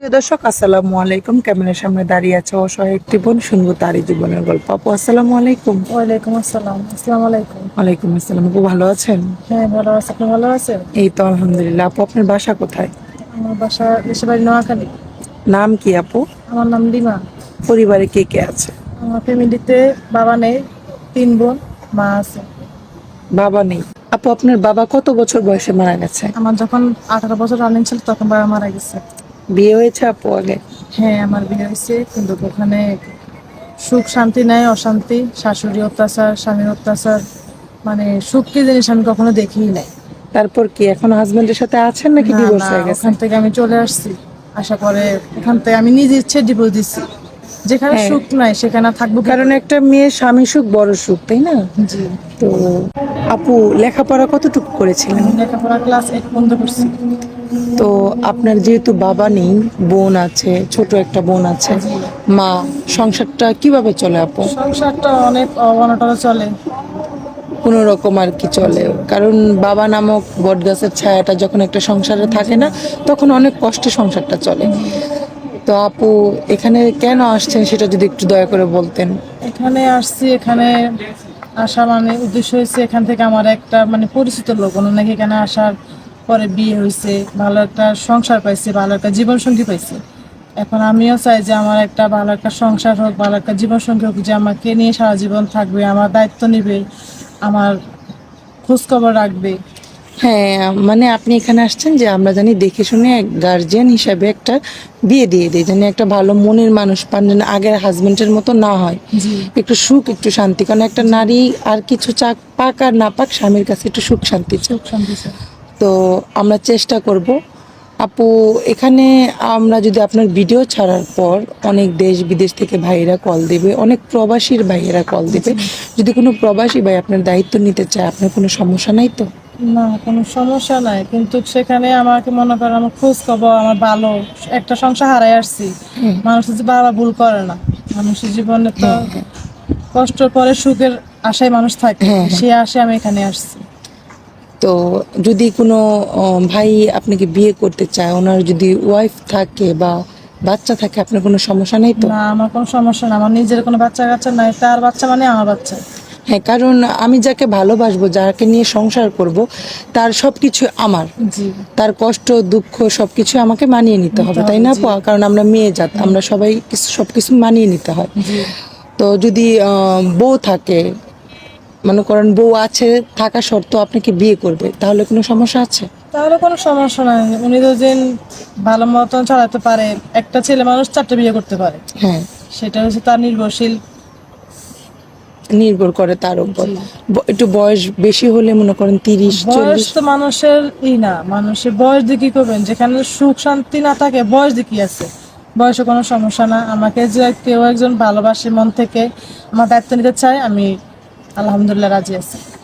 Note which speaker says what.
Speaker 1: প্রিয় দর্শক, আসসালামু আলাইকুম। ক্যামেরার সামনে দাঁড়িয়ে আছে অসহায় একটি বোন, শুনবো তারই জীবনের গল্প। আপু আসসালামু আলাইকুম।
Speaker 2: ওয়ালাইকুম আসসালাম। আসসালামু আলাইকুম।
Speaker 1: ওয়ালাইকুম আসসালাম। আপু ভালো আছেন?
Speaker 2: হ্যাঁ, ভালো আছে। আপনি ভালো আছেন?
Speaker 1: এই তো আলহামদুলিল্লাহ। আপু আপনার বাসা কোথায়?
Speaker 2: আমার বাসা দেশের বাড়ি নোয়াখালী।
Speaker 1: নাম কি আপু?
Speaker 2: আমার নাম লিমা।
Speaker 1: পরিবারে কে কে আছে?
Speaker 2: আমার ফ্যামিলিতে বাবা নেই, 3 বোন, মা আছে।
Speaker 1: বাবা নেই। আপু আপনার বাবা কত বছর বয়সে মারা গেছে?
Speaker 2: আমার যখন 18 বছর রানিং ছিল তখন বাবা মারা গেছে।
Speaker 1: বিয়ে হয়েছে আপু আগে?
Speaker 2: হ্যাঁ, আমার বিয়ে হয়েছে, কিন্তু ওখানে সুখ শান্তি নাই, অশান্তি, শাশুড়ি অত্যাচার, স্বামীর অত্যাচার, মানে সুখ কি জিনিস আমি কখনো দেখিই নাই।
Speaker 1: তারপর কি এখন হাজবেন্ডের সাথে আছেন নাকি
Speaker 2: না
Speaker 1: ডিভোর্স
Speaker 2: না,
Speaker 1: হয়ে গেছে?
Speaker 2: ওখান থেকে আমি চলে আসছি। আশা করে ওখান থেকে আমি নিজে ইচ্ছে ডিভোর্স দিচ্ছি। যেখানে
Speaker 1: হ্যাঁ,
Speaker 2: সুখ নাই সেখানে থাকবো কি
Speaker 1: কারণ
Speaker 2: করে?
Speaker 1: একটা মেয়ের স্বামী সুখ বড় সুখ, তাই না?
Speaker 2: জি।
Speaker 1: তো আপু লেখাপড়া কতটুকু করেছিলেন?
Speaker 2: আমি লেখাপড়া ক্লাস 8 পর্যন্ত করছি।
Speaker 1: তো আপনার যেহেতু বাবা নেই, বোন আছে, ছোট একটা বোন আছে, মা, সংসারটা কিভাবে চলে আপু?
Speaker 2: সংসারটা অনেক অনটনে চলে।
Speaker 1: কোনো রকম আর কি চলে, কারণ বাবা নামক বটগাছের ছায়াটা যখন একটা সংসারে থাকে না, তখন অনেক কষ্টে সংসারটা চলে। তো আপু এখানে কেন আসছেন সেটা যদি একটু দয়া করে বলতেন।
Speaker 2: এখানে আসছি, এখানে আসা মানে উদ্দেশ্য হয়েছে এখান থেকে আমার একটা মানে পরিচিত লোক, ওনার নাকি এখানে আসার পরে বিয়ে হয়েছে, ভালো একটা সংসার পাইছে, ভালো একটা জীবন সঙ্গী পাইছে। এখন আমিও চাই যে আমার একটা ভালো একটা সংসার হোক, ভালো একটা জীবন সঙ্গী হোক, যে আমাকে নিয়ে সারা জীবন থাকবে, আমার দায়িত্ব নেবে, আমার খোঁজ খবর রাখবে।
Speaker 1: হ্যাঁ, মানে আপনি এখানে আসছেন যে আমরা জানি দেখে শুনে গার্জিয়ান হিসাবে একটা বিয়ে দিয়ে দিই, যেন একটা ভালো মনের মানুষ পান, যেন আগের হাজবেন্ডের মতো না হয়।
Speaker 2: জি।
Speaker 1: একটু সুখ, একটু শান্তি, কারণ একটা নারী আর কিছু চাক পাক আর না পাক, স্বামীর কাছে একটু সুখ শান্তি চাই।
Speaker 2: সুখ শান্তি চাই।
Speaker 1: তো আমরা চেষ্টা করব। আপু এখানে আমরা যদি আপনার ভিডিও ছাড়ার পর অনেক দেশ বিদেশ থেকে ভাইয়েরা কল দিবে, অনেক প্রবাসীর ভাইয়েরা কল দিবে, যদি কোনো প্রবাসী ভাই আপনার দায়িত্ব নিতে চায়, আপনার কোনো সমস্যা নাই তো?
Speaker 2: না, কোনো সমস্যা নাই, কিন্তু সেখানে আমাকে মনে করেন আমার খোঁজ খবর, আমার ভালো একটা সংসার হারাই আসছি। মানুষ যে বাবা ভুল করে না, মানুষের জীবনে তো
Speaker 1: হ্যাঁ, হ্যাঁ,
Speaker 2: কষ্টের পরে সুখের আশায় মানুষ থাকে,
Speaker 1: হ্যাঁ, হ্যাঁ।
Speaker 2: সে আশে আমি এখানে আসছি।
Speaker 1: তো যদি কোনো ভাই আপনাকে বিয়ে করতে চায়, ওনার যদি ওয়াইফ থাকে বা বাচ্চা থাকে, আপনার কোনো সমস্যা নেই তো?
Speaker 2: না, আমার কোনো সমস্যা না, আমার নিজের কোনো বাচ্চা কাচ্চা নাই, তার বাচ্চা মানে আমার বাচ্চা।
Speaker 1: হ্যাঁ, কারণ আমি যাকে ভালোবাসবো, যাকে নিয়ে সংসার করব, তার সব কিছু আমার,
Speaker 2: জি।
Speaker 1: তার কষ্ট দুঃখ সব কিছু আমাকে মানিয়ে নিতে হবে, তাই না
Speaker 2: জি।
Speaker 1: আপু? কারণ আমরা মেয়ে জাত, আমরা সবাই সব কিছু মানিয়ে নিতে হয়।
Speaker 2: জি।
Speaker 1: তো যদি বউ থাকে, মনে করেন বউ আছে, থাকা সত্ত্বেও আপনাকে বিয়ে করবে, তাহলে কোনো সমস্যা আছে?
Speaker 2: তাহলে কোনো সমস্যা নাই, উনি তো যেন ভালো মতন চালাতে পারে। একটা ছেলে মানুষ 4টে বিয়ে করতে পারে,
Speaker 1: হ্যাঁ,
Speaker 2: সেটা হচ্ছে তার নির্ভরশীল।
Speaker 1: নির্ভর করে তার উপর।
Speaker 2: জি।
Speaker 1: একটু বয়স বেশি হলে, মনে করেন 30
Speaker 2: বয়স
Speaker 1: 40।
Speaker 2: তো মানুষের না, মানুষের বয়স দিয়ে কি করবেন? যেখানে সুখ শান্তি না থাকে বয়স দিয়ে কি আছে? বয়সে কোনো সমস্যা না, আমাকে যে কেউ একজন ভালোবাসে মন থেকে, আমার দায়িত্ব নিতে চায়, আমি আলহামদুলিল্লাহ রাজি আছি।